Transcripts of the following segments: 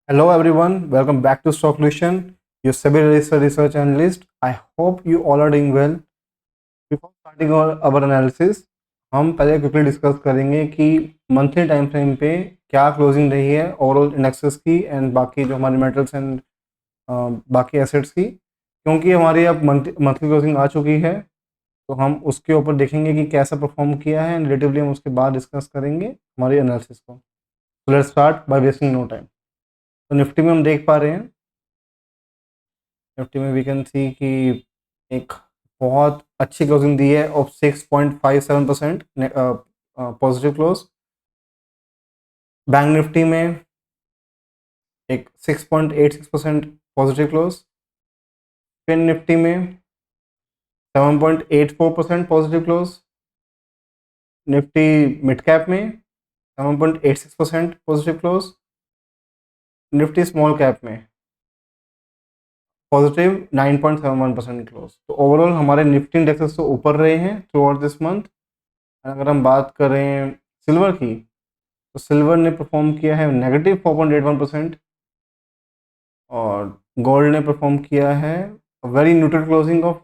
Hello everyone, welcome back to Stocklution, your SEBI research analyst. I hope you all are doing well. Before starting our analysis, हम पहले quickly discuss करेंगे कि monthly time frame पे क्या closing रही है overall indexes की and बाकी जो हमारी मेटल्स एंड बाकी एसेट्स की, क्योंकि हमारी अब मंथली क्लोजिंग आ चुकी है तो हम उसके ऊपर देखेंगे कि कैसा परफॉर्म किया है एंड रिलेटिवली हम उसके बाद डिस्कस करेंगे हमारी एनालिसिस को। So let's start by wasting no time. तो निफ्टी में हम देख पा रहे हैं, निफ्टी में वी कैन सी कि एक बहुत अच्छी क्लोजिंग दी है of 6.57% positive close. Bank Nifty में एक 6.86% पॉजिटिव क्लोज। फिन निफ्टी में 7.84% positive close. Nifty mid cap में 7.86% positive close. Nifty small cap में पॉजिटिव 9.71% क्लोज। तो ओवरऑल हमारे निफ्टी इंडेक्सेस तो ऊपर रहे हैं थ्रू आउट दिस मंथ। अगर हम बात करें सिल्वर की, तो सिल्वर ने परफॉर्म किया है -4.81% और गोल्ड ने परफॉर्म किया है वेरी न्यूट्रल क्लोजिंग ऑफ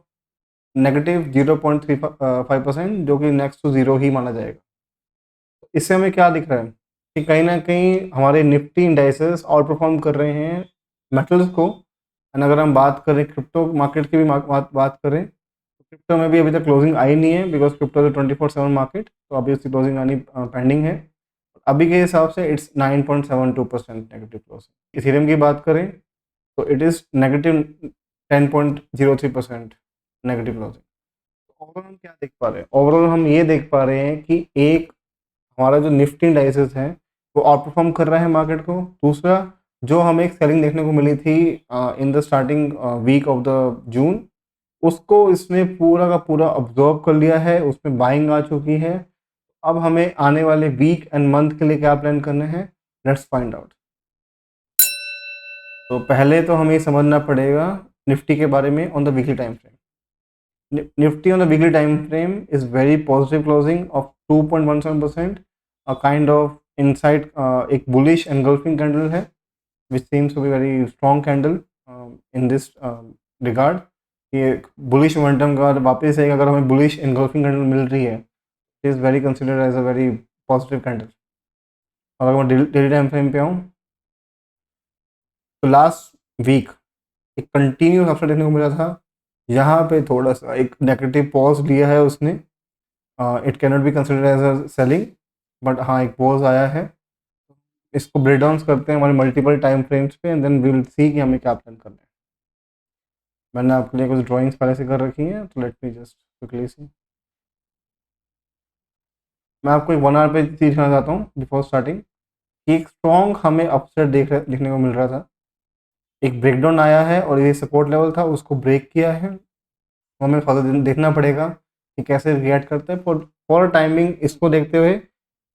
-0.35%, जो कि नेक्स्ट टू ज़ीरो ही माना जाएगा। इससे हमें क्या दिख रहा है कि कहीं ना कहीं हमारे निफ्टी इंडाइसेस आउट परफॉर्म कर रहे हैं मेटल्स को। एंड अगर हम बात करें क्रिप्टो मार्केट की भी बात करें तो क्रिप्टो में भी अभी तक क्लोजिंग आई नहीं है, बिकॉज क्रिप्टो इज 24/7 मार्केट, तो अभी उसकी क्लोजिंग आनी पेंडिंग है। अभी के हिसाब से इट्स 9.72% नेगेटिव क्लोजिंग। इथेरियम की बात करें तो it is -10.03% negative closing. Overall हम क्या देख पा रहे हैं? ओवरऑल हम ये देख पा रहे हैं कि एक हमारा जो निफ्टी इंडाइसेस है वो आउट परफॉर्म कर रहा है मार्केट को। दूसरा, जो हमें एक सेलिंग देखने को मिली थी in the starting week of the June, उसको इसने पूरा का पूरा ऑब्जर्व कर लिया है, उसमें बाइंग आ चुकी है। अब हमें आने वाले वीक एंड मंथ के लिए क्या प्लान करना है, लेट्स फाइंड आउट। तो पहले तो हमें समझना पड़ेगा निफ्टी के बारे में on the weekly time frame. Nifty on the weekly time frame is very positive closing of 2.17%, a kind of inside एक बुलिश एंगल्फिंग कैंडल है which seems to be very strong candle in this regard. ये bullish momentum का वापस एक अगर हमें bullish engulfing candle मिल रही है, it is very considered as a very positive candle. अगर मैं डेली टाइम फ्रेम पे आऊँ तो लास्ट वीक एक कंटिन्यूस अपसाइड देखने को मिला था। यहाँ पे थोड़ा सा एक नेगेटिव पॉज लिया है उसने। It can not be considered as a selling, but हाँ एक पॉज आया है। इसको ब्रेक डाउन करते हैं हमारे मल्टीपल टाइम फ्रेम्स पे and then we will see कि हमें क्या प्लान करना है। मैंने आपके लिए कुछ ड्राइंग्स पहले से कर रखी हैं, तो let me just quickly see. मैं आपको एक 1 आवर पे चीज़ दिखाना चाहता हूँ बिफोर स्टार्टिंग कि एक स्ट्रॉन्ग हमें अपसाइड देखने को मिल रहा था। एक ब्रेकडाउन आया है और ये सपोर्ट लेवल था, उसको ब्रेक किया है। तो हमें फर्दर देखना पड़ेगा कि कैसे रिएक्ट करते हैं। फॉर टाइमिंग इसको देखते हुए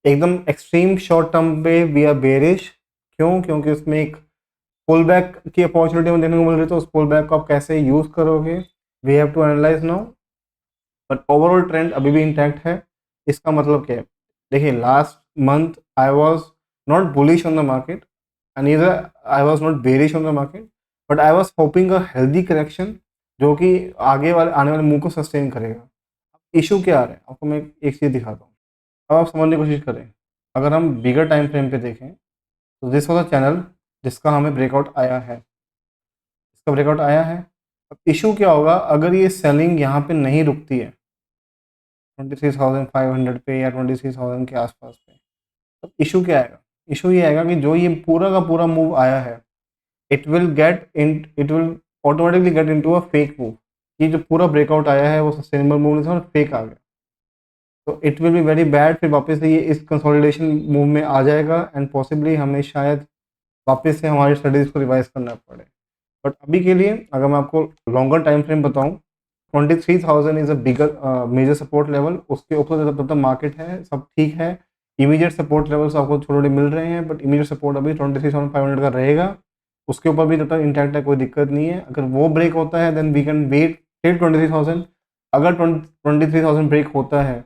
एकदम एक्सट्रीम शॉर्ट टर्म पे वी आर बेरिश। क्यों? क्योंकि उसमें एक पुल बैक की अपॉर्चुनिटी हमें देखने को मिल रही है, तो उस पुल बैक को आप कैसे यूज़ करोगे, we have to analyse now. But overall trend अभी भी इंटैक्ट है। इसका मतलब क्या है? देखिए, last month I was not bullish on the market and either I was not bearish on the market, but I was hoping a healthy correction जो कि आगे वाले आने वाले मूव को सस्टेन करेगा। इशू क्या आ रहा है आपको मैं एक चीज़ दिखाता हूँ, अब आप समझने की कोशिश करें। अगर हम बिगर टाइम फ्रेम पे देखें तो दिस वॉज अ चैनल जिसका हमें ब्रेकआउट आया है, इसका ब्रेकआउट आया है। अब इशू क्या होगा अगर ये सेलिंग यहाँ पे नहीं रुकती है 23,500 पे या 23,000 के आसपास पे, तो इशू क्या आएगा? इशू ये आएगा कि जो ये पूरा का पूरा मूव आया है, it will automatically get into a fake move. ये जो पूरा ब्रेकआउट आया है वो सस्टेनेबल मूव नहीं था और फेक आ गया, तो it will be very bad. फिर वापस से ये इस कंसोलिडेशन मूव में आ जाएगा एंड पॉसिबली हमें शायद वापस से हमारी स्टडीज़ को रिवाइज करना पड़े। बट अभी के लिए अगर मैं आपको लॉन्गर टाइम फ्रेम बताऊं, 23,000 is a bigger major support level. उसके ऊपर जब तक मार्केट है सब ठीक है। इमीडिएट सपोर्ट लेवल्स आपको थोड़े थोड़े मिल रहे हैं, बट इमीडिएट सपोर्ट अभी 23,500 का रहेगा। उसके ऊपर भी जब तक इंटैक्ट है कोई दिक्कत नहीं है। अगर वो ब्रेक होता है then we can wait till 23,000। अगर 23,000 ब्रेक होता है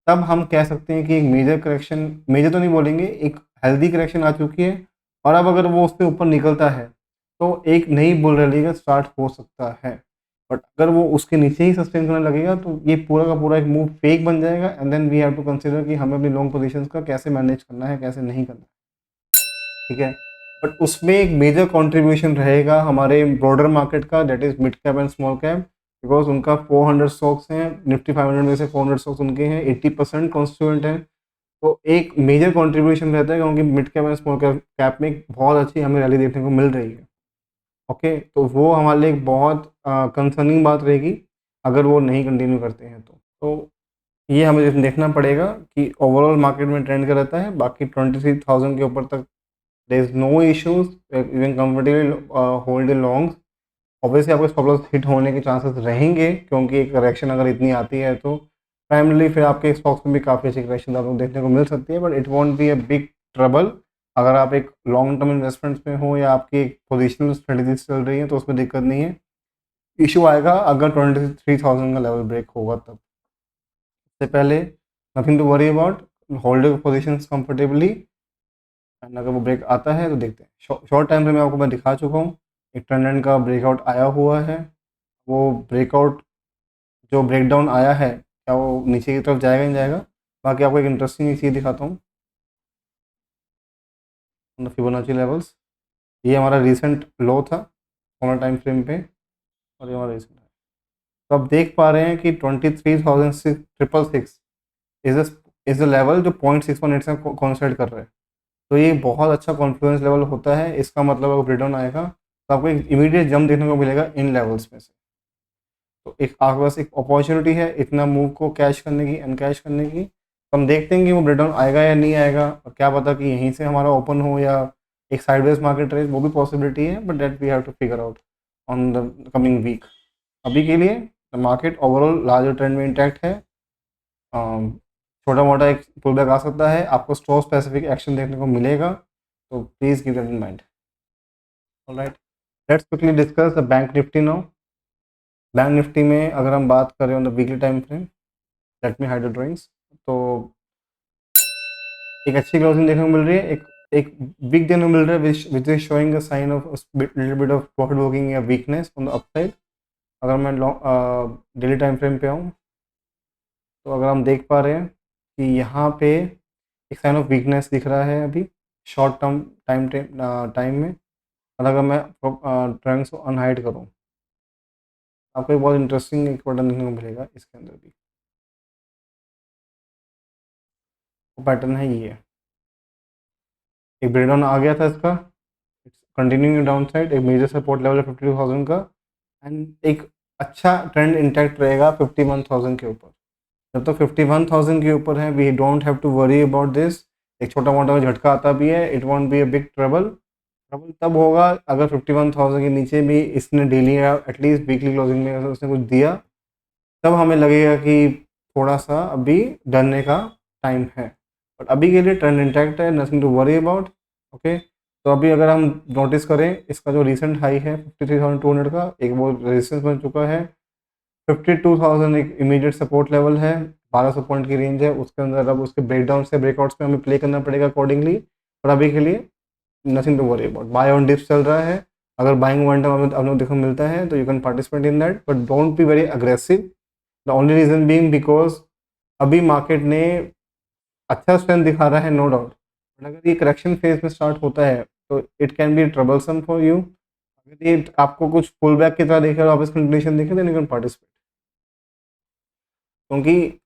तब हम कह सकते हैं कि एक मेजर करेक्शन, मेजर तो नहीं बोलेंगे, एक हेल्दी करेक्शन आ चुकी है और अब अगर वो उससे ऊपर निकलता है तो एक नई बुल रैली का स्टार्ट हो सकता है। बट अगर वो उसके नीचे ही सस्टेन करने लगेगा तो ये पूरा का पूरा एक मूव फेक बन जाएगा, and then we have to consider कि हमें अपनी लॉन्ग पोजीशंस का कैसे मैनेज करना है, कैसे नहीं करना है, ठीक है। बट उसमें एक मेजर कंट्रीब्यूशन रहेगा हमारे ब्रॉडर मार्केट का, that is mid cap and small cap, because उनका 400 स्टॉक्स हैं, निफ्टी 500 में से 400 स्टॉक्स उनके हैं, 80% कॉन्स्टिट्यूएंट हैं। तो एक मेजर कंट्रीब्यूशन रहता है क्योंकि mid cap and small cap में एक बहुत अच्छी हमें रैली देखने को मिल रही है। ओके, तो वो हमारे लिए एक बहुत कंसर्निंग बात रहेगी अगर वो नहीं कंटिन्यू करते हैं तो ये हमें देखना पड़ेगा कि ओवरऑल मार्केट में ट्रेंड का रहता है। बाकी 23,000 के ऊपर तक there is no issues, even comfortable hold long. Obviously आपको स्टॉप लॉस हिट होने के चांसेस रहेंगे क्योंकि एक करेक्शन अगर इतनी आती है तो प्राइमरली फिर आपके स्टॉक्स में भी काफ़ी अच्छी करेक्शन आपको देखने को मिल सकती है, but it won't be a big trouble. अगर आप एक लॉन्ग टर्म इन्वेस्टमेंट्स में हो या आपकी एक पोजिशनल स्ट्रेटेजी चल रही है तो उसमें दिक्कत नहीं है। इशू आएगा अगर 23,000 का लेवल ब्रेक होगा तब। इससे पहले nothing to worry about, hold your positions comfortably, and अगर वो ब्रेक आता है तो देखते हैं। शॉर्ट टाइम फ्रेम में आपको मैं दिखा चुका हूँ, एक ट्रेंड लाइन का ब्रेकआउट आया हुआ है। वो ब्रेकआउट जो ब्रेकडाउन आया है क्या वो नीचे की तरफ जाएगा नहीं जाएगा। बाकी आपको एक इंटरेस्टिंग चीज़ दिखाता हूँ, फिबोनाची लेवल्स। ये हमारा रिसेंट लो था ऑन टाइम फ्रेम पे, और ये हमारा रिसेंट है। तो आप देख पा रहे हैं कि 23,666 इज द लेवल जो 0.618 से कॉन्सेंट्रेट कर रहे हैं। तो ये बहुत अच्छा कॉन्फ्लुएंस लेवल होता है। इसका मतलब अगर ब्रेकडाउन आएगा तो आपको एक इमीडिएट जंप देखने को मिलेगा इन लेवल्स में से। तो एक आपके पास एक अपॉर्चुनिटी है इतना मूव को कैश करने की, अनकैश करने की। तो हम देखते हैं कि वो ब्रेकडाउन आएगा या नहीं आएगा, और क्या पता कि यहीं से हमारा ओपन हो या एक साइडवेज मार्केट रहे, वो भी पॉसिबिलिटी है, but that we have to figure out on the coming week. अभी के लिए the market overall larger trend में इंटैक्ट है। छोटा मोटा एक पुल बैक आ सकता है, आपको स्टॉक स्पेसिफिक एक्शन देखने को मिलेगा, तो please keep that in mind. Alright, let's quickly discuss the bank Nifty now. Bank Nifty में अगर हम बात करें on the weekly time frame, let me hide the drawings, तो एक अच्छी क्लोजिंग देखने को मिल रही है, एक एक बिग देखने को मिल रहा है which is showing a sign of little bit of profit booking या वीकनेस ऑन द अपसाइड। अगर मैं डेली टाइम फ्रेम पे आऊँ तो अगर हम देख पा रहे हैं कि यहाँ पे एक साइन ऑफ वीकनेस दिख रहा है अभी शॉर्ट टर्म टाइम में। और अगर मैं ट्रेंड्स को अनहाइड करूँ, आपको एक बहुत इंटरेस्टिंग एक पैटर्न देखने को मिलेगा इसके अंदर भी। वो पैटर्न है ये, एक ब्रेकडाउन आ गया था इसका, कंटिन्यूइंग डाउन साइड, एक मेजर सपोर्ट लेवल है 52,000 का, एंड एक अच्छा ट्रेंड इंटैक्ट रहेगा 51,000 के ऊपर। जब तक 51,000 के ऊपर है we don't have to worry about this. एक छोटा मोटा झटका आता भी है, it won't be a big trouble. Trouble तब होगा अगर 51,000 के नीचे भी इसने डेली या एटलीस्ट वीकली क्लोजिंग में अगर उसने कुछ दिया, तब हमें लगेगा कि थोड़ा सा अभी डरने का टाइम है। बट अभी के लिए ट्रेंड इंटैक्ट है, nothing to worry about. Okay, तो अभी अगर हम नोटिस करें इसका जो रिसेंट हाई है 53,200 का, एक वो रेजिस्टेंस बन चुका है। 52,000 एक इमीडिएट सपोर्ट लेवल है, 1200 पॉइंट की रेंज है उसके अंदर। अब उसके ब्रेकडाउन से ब्रेकआउट्स में हमें प्ले करना पड़ेगा अकॉर्डिंगली। और अभी के लिए nothing to worry about, buy on dips चल रहा है। अगर बाइंग मोमेंटम आप लोग देखने को मिलता है तो you can participate in that, but don't be very aggressive. The only reason being because अभी मार्केट ने अच्छा स्ट्रेंथ दिखा रहा है, नो डाउट, बट अगर ये करेक्शन फेज में स्टार्ट होता है तो it can be troublesome for you. अगर ये आपको कुछ पुल बैक की तरह देखे और वापस कंटिन्यूशन देखे देन यू कैन पार्टिसिपेट। क्योंकि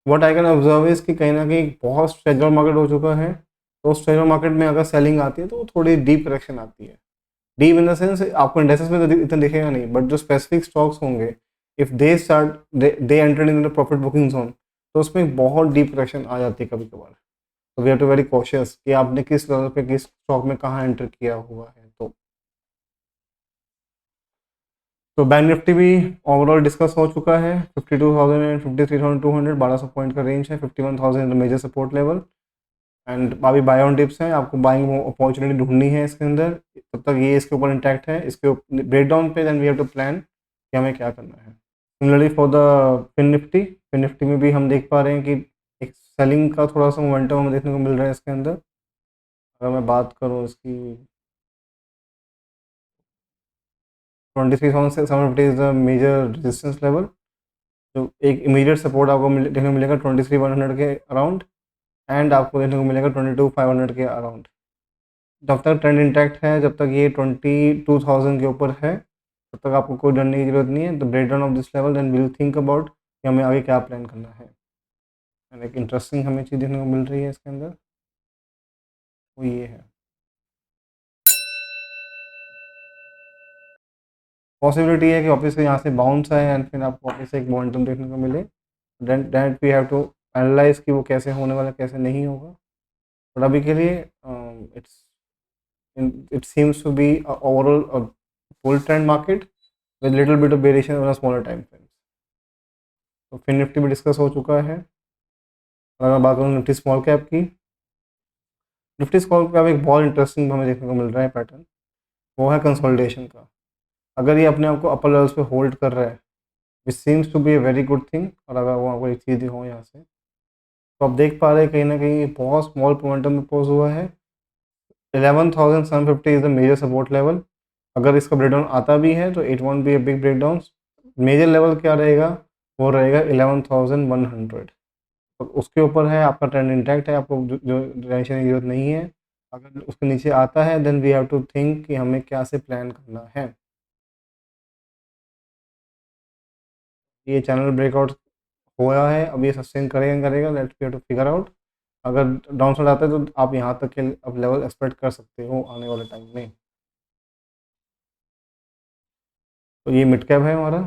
what I can observe is कि कहीं ना कहीं बहुत स्ट्रेचर मार्केट हो चुका है। तो स्ट्रेचर मार्केट में अगर सेलिंग आती है तो थोड़ी डीप करेक्शन आती है। डीप इन द सेंस आपको इंडेक्सेस में तो इतना दिखेगा नहीं, बट जो स्पेसिफिक स्टॉक्स होंगे if they start they entered in the profit booking zone, तो उसमें बहुत डीप करेक्शन आ जाती है कभी कभार। तो we have to very cautious कि आपने किस लेवल पे किस स्टॉक में कहाँ एंटर किया हुआ है। तो बैंक निफ्टी भी ओवरऑल डिस्कस हो चुका है, 52,000 एंड 53,200, 1200 पॉइंट का रेंज है, 51,000 मेजर सपोर्ट लेवल, एंड अभी बाय ऑन डिप्स हैं, आपको बाइंग अपॉर्चुनिटी ढूंढनी है इसके अंदर। तब तक ये इसके ऊपर इंटैक्ट है, इसके ब्रेकडाउन पे then we have to plan कि हमें क्या करना है। Similarly for the Fin Nifty में भी हम देख पा रहे हैं कि एक सेलिंग का थोड़ा सा मोमेंटम हमें देखने को मिल रहा है इसके अंदर। अगर मैं बात करूँ इसकी 23,750 is the major resistance level. तो एक इमीडिएट सपोर्ट आपको देखने को मिलेगा 23,100 के अराउंड, एंड आपको देखने को मिलेगा 22,500 के अराउंड। जब तक ट्रेंड इंटैक्ट है, जब तक ये 22,000 के ऊपर है, तब तक आपको कोई डरने की ज़रूरत नहीं है। The break down of this level then will think about कि हमें आगे क्या प्लान करना है। एंड एक इंटरेस्टिंग हमें चीज़ देखने को मिल रही है इसके अंदर, वो ये है, पॉसिबिलिटी है कि वापस से यहाँ से बाउंस आए एंड फिर आपको वापस से एक मोमेंटम देखने को मिले। That we have to analyse कि वो कैसे होने वाला, कैसे नहीं होगा। बट अभी के लिए it's it seems to be a overall a full trend market with little bit of variation on a smaller time frame. तो फिर निफ्टी भी डिस्कस हो चुका है। अगर मैं बात करूँ निफ्टी स्मॉल कैप की, निफ्टी स्मॉल कैप एक बहुत इंटरेस्टिंग हमें देखने को मिल रहा है पैटर्न, वो है कंसोलिडेशन का। अगर ये अपने आप को अपर लेवल्स पे होल्ड कर रहा है, which seems to be a very good thing, और अगर वो आपको एक चीज़ दिखाऊँ यहाँ से, तो आप देख पा रहे हैं कहीं ना कहीं बहुत स्मॉल मोमेंटम में पोज हुआ है। 11,750 is the major support level. अगर इसका ब्रेकडाउन आता भी है तो it won't be a big breakdown. Major level क्या रहेगा, वो रहेगा 11,100। तो उसके ऊपर है, आपका ट्रेंड इंटैक्ट है, आपको जो टेंशन की जरूरत नहीं है। अगर उसके नीचे आता है then we have to think कि हमें क्या से प्लान करना है। ये चैनल ब्रेकआउट हुआ है, अब ये सस्टेन करेगा करेगा, let's we have to figure out. अगर डाउन साइड आता है तो आप यहाँ तक के अब लेवल एक्सपेक्ट कर सकते हो आने वाले टाइम में। तो ये मिड कैप है हमारा,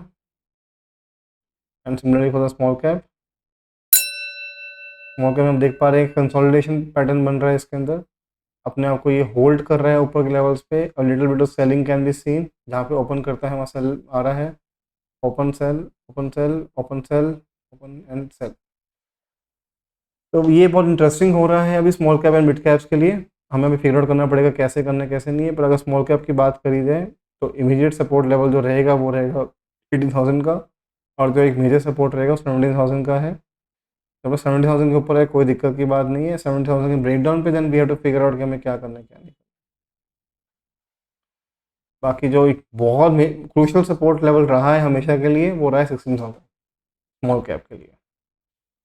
and similarly for the small cap. Small cap में हम देख पा रहे हैं कंसोलिडेशन पैटर्न बन रहा है इसके अंदर, अपने आप को ये होल्ड कर रहा है ऊपर के लेवल्स पे, और little bit of selling can be seen. जहाँ पे ओपन करता है वहाँ सेल आ रहा है, open sell, open sell, open sell, open and sell. तो ये बहुत इंटरेस्टिंग हो रहा है अभी small cap and mid caps के लिए। हमें अभी फिगर आउट करना पड़ेगा कैसे करना है कैसे नहीं है। पर अगर स्मॉल कैप की बात करी जाए तो इमीडिएट सपोर्ट लेवल जो रहेगा वो रहेगा 18,000 का, और जो एक मेजर सपोर्ट रहेगा 17,000 का है। जब 70,000 के ऊपर है कोई दिक्कत की बात नहीं है। 70,000 के ब्रेकडाउन पे then we have to figure out कि हमें क्या करना है क्या नहीं। बाकी जो एक बहुत क्रूशल सपोर्ट लेवल रहा है हमेशा के लिए वो रहा है 16,000 स्मॉल कैप के लिए।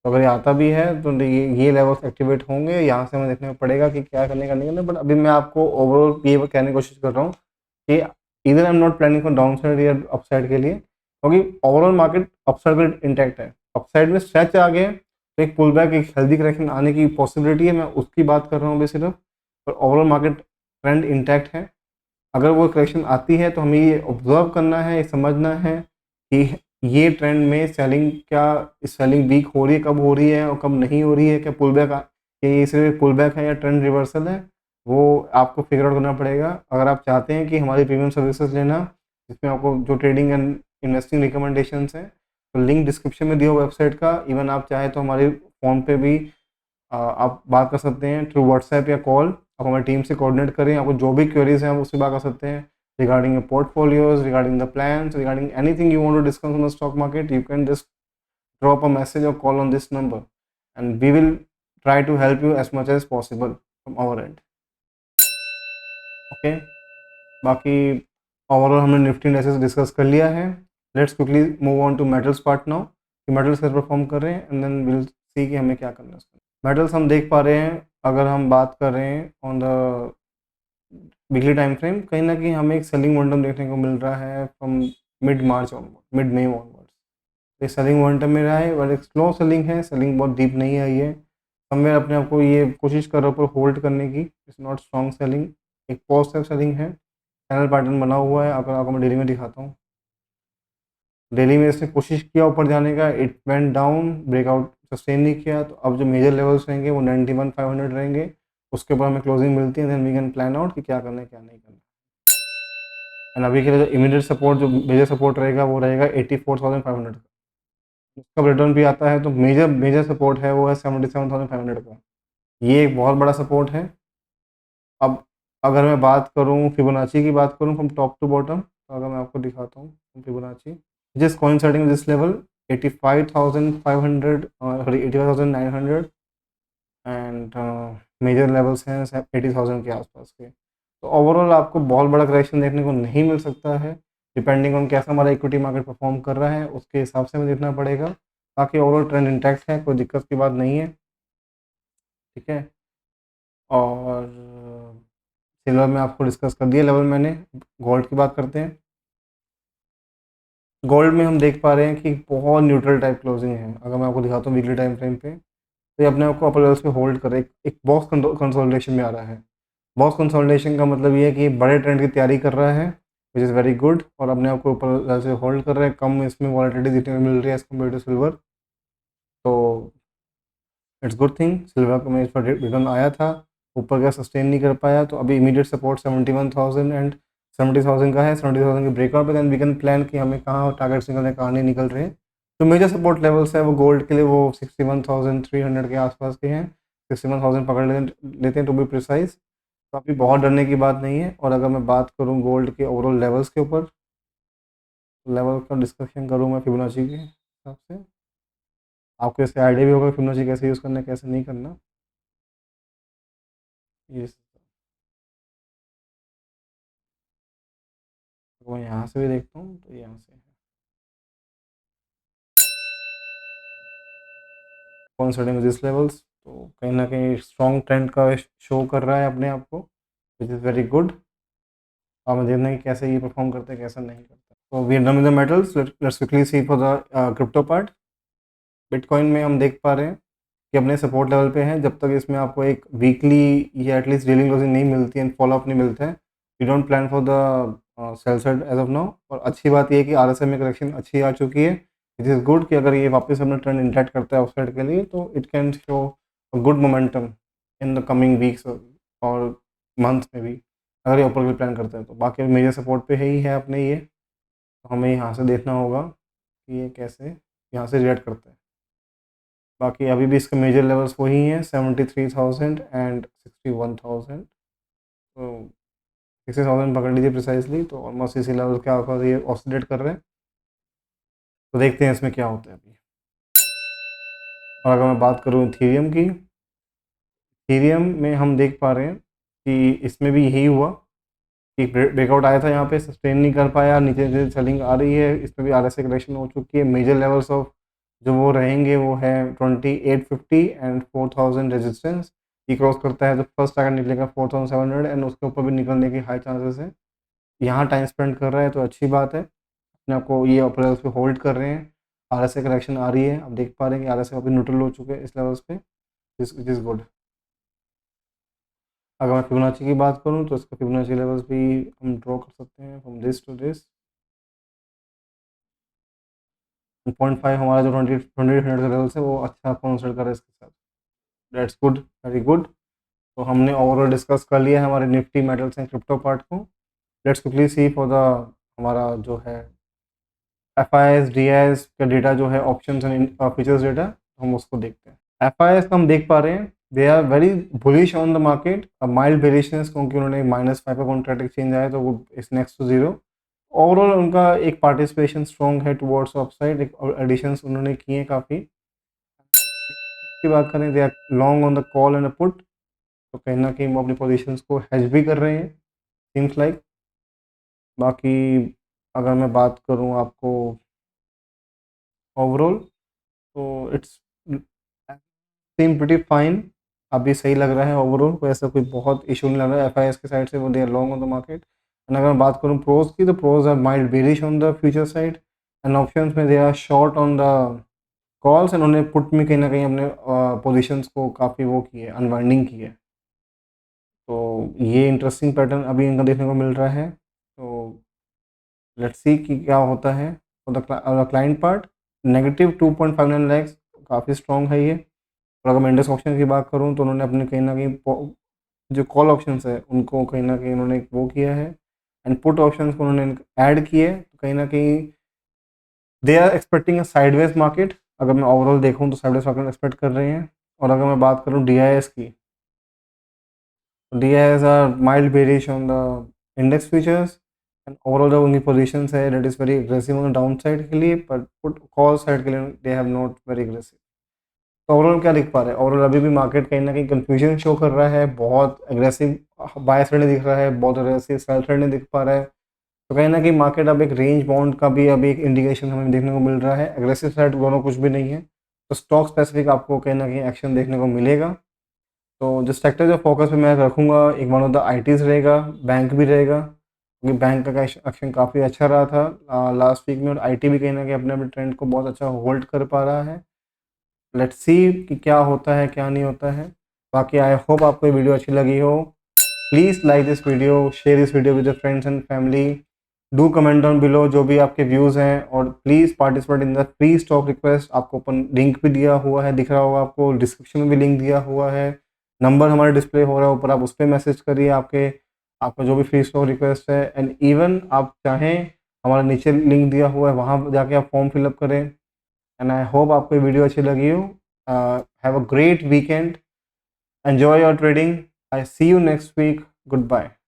तो अगर ये आता भी है तो ये लेवल्स एक्टिवेट होंगे, यहाँ से हमें देखने को पड़ेगा कि क्या करने का नहीं करना। बट अभी मैं आपको ओवरऑल ये कहने की कोशिश कर रहा हूँ कि इधर I am not planning for down side या अपसाइड के लिए, क्योंकि ओवरऑल मार्केट अपसाइड में इंटैक्ट है। अपसाइड में स्ट्रेच आ गए तो एक पुल बैक, एक हेल्दी करेक्शन आने की पॉसिबिलिटी है, मैं उसकी बात कर रहा हूँ अभी सिर्फ। पर ओवरऑल मार्केट ट्रेंड इंटैक्ट है। अगर वो करेक्शन आती है तो हमें ये ऑब्जर्व करना है, ये समझना है कि ये ट्रेंड में सेलिंग क्या, सेलिंग वीक हो रही है, कब हो रही है और कब नहीं हो रही है, क्या पुल बैक, ये सिर्फ पुल बैक है या ट्रेंड रिवर्सल है, वो आपको फिगर आउट करना पड़ेगा। अगर आप चाहते हैं कि हमारी प्रीमियम सर्विसेज लेना, जिसमें आपको जो ट्रेडिंग एंड इन्वेस्टिंग रिकमेंडेशंस हैं, तो लिंक डिस्क्रिप्शन में दिया वेबसाइट का। इवन आप चाहे तो हमारे फ़ोन पे भी आप बात कर सकते हैं थ्रू व्हाट्सएप या कॉल। आप हमारी टीम से कोऑर्डिनेट करें, आपको जो भी क्वेरीज हैं आप उससे बात कर सकते हैं regarding your portfolios, regarding the plans, regarding anything you want to discuss on the stock market. You can just drop a message और call on this number and we will try to help you as much as possible from our end. Okay, बाकी overall हमने Nifty indexes discuss कर लिया है। Let's quickly move on to metals part now, कि metals कैसे perform कर रहे हैं, एंड देन विल सी कि हमें क्या करना है उसमें। मेटल्स हम देख पा रहे हैं, अगर हम बात कर रहे हैं on the weekly time frame, कहीं ना कहीं हमें एक सेलिंग मोमेंटम देखने को मिल रहा है from mid March onward, mid May onwards. एक सेलिंग मोमेंटम में रहा है, और एक स्लो सेलिंग है, सेलिंग बहुत डीप नहीं आई है। हमें अपने आप को ये कोशिश कर रहा ऊपर होल्ड करने की, इट्स नॉट स्ट्रॉन्ग सेलिंग, एक पॉजिटिव सेलिंग है। चैनल पैटर्न बना हुआ है, अगर आपको मैं डेली में दिखाता हूँ। डेली में इसने कोशिश किया ऊपर जाने का, it went down, breakout sustain नहीं किया। तो अब जो मेजर लेवल्स रहेंगे वो 91,500 रहेंगे, उसके ऊपर हमें क्लोजिंग मिलती है, then we can plan out कि क्या करना है क्या नहीं करना। एंड अभी के लिए जो इमीडिएट सपोर्ट, जो मेजर सपोर्ट रहेगा वो रहेगा 84,500 का। उसका रिटर्न भी आता है तो मेजर मेजर सपोर्ट है वो है 77,500 का। ये एक बहुत बड़ा सपोर्ट है। अब अगर मैं बात करूँ फिबोनाची की बात करूँ फ्रॉम टॉप टू बॉटम, तो अगर मैं आपको दिखाता हूँ फिबोनाची जिस coinciding with this level 85,500 sorry 85,900 and major levels हैं 80,000 के आसपास के। तो ओवरऑल आपको बहुत बड़ा करेक्शन देखने को नहीं मिल सकता है, डिपेंडिंग ऑन कैसा हमारा इक्विटी मार्केट परफॉर्म कर रहा है उसके हिसाब से हमें देखना पड़ेगा। बाकी ओवरऑल ट्रेंड इंटैक्ट है, कोई दिक्कत की बात नहीं है। ठीक है, और सिल्वर में आपको डिस्कस कर दिया लेवल मैंने। गोल्ड की बात करते हैं। गोल्ड में हम देख पा रहे हैं कि बहुत न्यूट्रल टाइप क्लोजिंग है। अगर मैं आपको दिखाता हूँ वीकली टाइम फ्रेम पे, तो ये अपने आप को अपर लेवल्स पे होल्ड कर एक बॉक्स कंसोलिडेशन में आ रहा है। बॉक्स कंसोलिडेशन का मतलब ये है कि बड़े ट्रेंड की तैयारी कर रहा है, विच इज़ वेरी गुड, और अपने आप को ऊपर लेवल से होल्ड कर रहा है। कम इसमें वॉलेटिलिटी देखने को मिल रही है एज़ कम्पेयर टू सिल्वर। तो इट्स गुड थिंग। सिल्वर का में इस पर रिटर्न आया था, ऊपर का सस्टेन नहीं कर पाया, तो अभी इमीडिएट सपोर्ट 71,000 एंड 70,000 का है। 70,000 के ब्रेकआउट पे देन वी कैन प्लान कि हमें कहाँ टारगेट्स निकल रहे हैं, कहाँ नहीं निकल रहे हैं। तो मेजर सपोर्ट लेवल्स है वो गोल्ड के लिए वो 61,300 के आसपास के हैं। 61,000 पकड़ लेते हैं टू बी प्रिसाइज। तो अभी बहुत डरने की बात नहीं है। और अगर मैं बात करूँ गोल्ड के ओवरऑल लेवल्स के ऊपर, लेवल का डिस्कशन करूँ मैं फिबोनाची के हिसाब से, आपको इससे आइडिया भी होगा फिबोनाची कैसे यूज़ करना है कैसे नहीं करना। ये तो मैं यहाँ से भी देखता हूँ, तो यहाँ से कॉन्सिडरिंग दिस लेवल्स, तो कहीं ना कहीं स्ट्रॉन्ग ट्रेंड का शो कर रहा है अपने आप को, विच इज़ वेरी गुड। और हमें देखना है कि कैसे ये परफॉर्म करते हैं कैसा नहीं करता। तो we are done with the metals, let's quickly see for the crypto part. Bitcoin में हम देख पा रहे हैं कि अपने सपोर्ट लेवल पे हैं। जब तक इसमें आपको एक वीकली या एटलीस्ट डेली क्लोजिंग नहीं मिलती है, फॉलो अप नहीं मिलता है, we don't plan for the sell side as of now. और अच्छी बात ये है कि आरएसआई में करेक्शन अच्छी आ चुकी है। इट इज़ गुड कि अगर ये वापस अपना ट्रेंड इंटैक्ट करता है अपसाइड के लिए, तो it can show good momentum in the coming weeks और मंथ्स में भी, अगर ये ऊपर भी प्लान करते हैं तो। बाकी मेजर सपोर्ट पे ही है अपने ये, तो हमें यहाँ से देखना होगा कि ये कैसे यहाँ से रिएक्ट करता है। बाकी अभी भी इसके मेजर लेवल्स वही हैं 73,000 एंड 61,000। तो 60,000 पकड़ लीजिए प्रिसाइसली, तो ऑलमोस्ट इसी लेवल के आसपास ये ऑसिलेट कर रहे हैं। तो देखते हैं इसमें क्या होता है अभी। और अगर मैं बात करूँ इथेरियम की, इथेरियम में हम देख पा रहे हैं कि इसमें भी यही हुआ कि ब्रेकआउट आया था, यहाँ पे सस्टेन नहीं कर पाया, नीचे नीचे सेलिंग आ रही है। इसमें भी आरएसआई करेक्शन हो चुकी है। मेजर लेवल्स ऑफ जो वो रहेंगे वो है 2850 एंड 4000 रेजिस्टेंस। ये क्रॉस करता है तो फर्स्ट टारगेट निकलेगा 4700 एंड उसके ऊपर भी निकलने की हाई चांसेस है। यहाँ टाइम स्पेंड कर रहा है तो अच्छी बात है। अपने आपको ये अपर लेवल्स पे होल्ड कर रहे हैं। आरएसआई करेक्शन आ रही है, आप देख पा रहे हैं कि आरएसआई अभी न्यूट्रल हो चुके हैं इस लेवल्स पे, विच इज़ गुड। अगर मैं फिबोनाची की बात करूँ तो इसका फिबोनाची लेवल्स भी हम ड्रॉ कर सकते हैं फ्रॉम दिस टू दिस। 1.5 हमारा जो 20 का लेवल्स है वो अच्छा काउंसिडर कर रहा है इसके साथ। That's good, very good. तो हमने ओवरऑल डिस्कस कर लिया है हमारे Nifty metals and crypto part को। Let's quickly see for the हमारा जो है F I S D I S का डेटा जो है ऑप्शंस एंड फीचर्स डेटा, हम उसको देखते हैं। एफ आई एस का हम देख पा रहे हैं they are very bullish on the market. Mild variation क्योंकि उन्होंने -5 का कॉन्ट्रैक्ट एक्सचेंज आया तो वो इस नेक्स्ट टू जीरो। ओवरऑल उनका एक पार्टिसिपेशन स्ट्रॉन्ग है टुवर्ड्स अपसाइड, एक एडिशंस उन्होंने किए हैं काफ़ी। की बात करें they are long on the call and put, तो कहीं ना कहीं वो अपनी पोजीशंस को हेज भी कर रहे हैं सीम्स लाइक। बाकी अगर मैं बात करूं आपको ओवरऑल, तो इट्स सीम प्रीटी फाइन। अभी सही लग रहा है ओवरऑल, कोई ऐसा कोई बहुत इशू नहीं लग रहा है एफ आई एस के साइड से, वो they are long on the market. And अगर मैं बात करूँ प्रोज की, तो pros are mild bearish on the future side and options में they are short on the calls and उन्होंने पुट में कहीं ना कहीं अपने पोजीशंस को काफ़ी वो की है, अनवाइंडिंग की है। तो ये इंटरेस्टिंग पैटर्न अभी इनका देखने को मिल रहा है। तो लेट्स सी कि क्या होता है। For the client part negative 2.59 lakhs काफ़ी स्ट्रॉन्ग है ये। और अगर मैं इंडेक्स ऑप्शन की बात करूँ तो उन्होंने अपने कहीं ना कहीं जो कॉल ऑप्शंस है उनको कहीं ना कहीं उन्होंने वो किया है एंड पुट ऑप्शंस को उन्होंने ऐड किए, तो कहीं ना कहीं they are expecting a sideways market. अगर मैं ओवरऑल देखूँ तो साइडवेज मार्केट एक्सपेक्ट कर रहे हैं। और अगर मैं बात करूँ डीआईएस की, DIs are mild bearish on the index futures and overall जो उनकी पोजीशंस है that is very aggressive on down side के लिए, पर पुट कॉल साइड के लिए they have not very aggressive. तो ओवरऑल क्या दिख पा रहा है? ओवरऑल अभी भी मार्केट कहीं न कहीं कन्फ्यूजन शो कर रहा है, बहुत एग्रेसिव बाय साइड दिख रहा है, बहुत एग्रेसिव सेल साइड दिख पा रहा है। तो कहीं न कहीं मार्केट अब एक रेंज बाउंड का भी अभी एक इंडिकेशन हमें देखने को मिल रहा है। एग्रेसिव साइड दोनों कुछ भी नहीं है। तो स्टॉक स्पेसिफिक आपको कहीं न कहीं एक्शन देखने को मिलेगा। तो जो सेक्टर जो फ़ोकस में मैं रखूँगा, एक वन ऑफ द आईटीज़ रहेगा, बैंक भी रहेगा, क्योंकि बैंक का एक्शन काफ़ी अच्छा रहा था लास्ट वीक में, और आईटी भी कहीं न कहीं अपने ट्रेंड को बहुत अच्छा होल्ड कर पा रहा है। लेट्स सी कि क्या होता है, क्या नहीं होता है। बाकी आई होप आपको ये वीडियो अच्छी लगी हो। Please like this video, share this video with your friends and family. Do comment down below जो भी आपके व्यूज़ हैं, और please participate in the free stock request. आपको अपन लिंक भी दिया हुआ है, दिख रहा होगा आपको, डिस्क्रिप्शन में भी लिंक दिया हुआ है। नंबर हमारा डिस्प्ले हो रहा है ऊपर, आप उस पे मैसेज करिए आपका जो भी फ्री स्टॉक रिक्वेस्ट है। एंड इवन आप चाहें, हमारा नीचे लिंक दिया हुआ है, वहाँ जाके आप फॉर्म फिलअप करें। एंड आई होप आपको ये वीडियो अच्छी लगी हो। Have a great weekend, enjoy your trading. I see you next week. Good bye.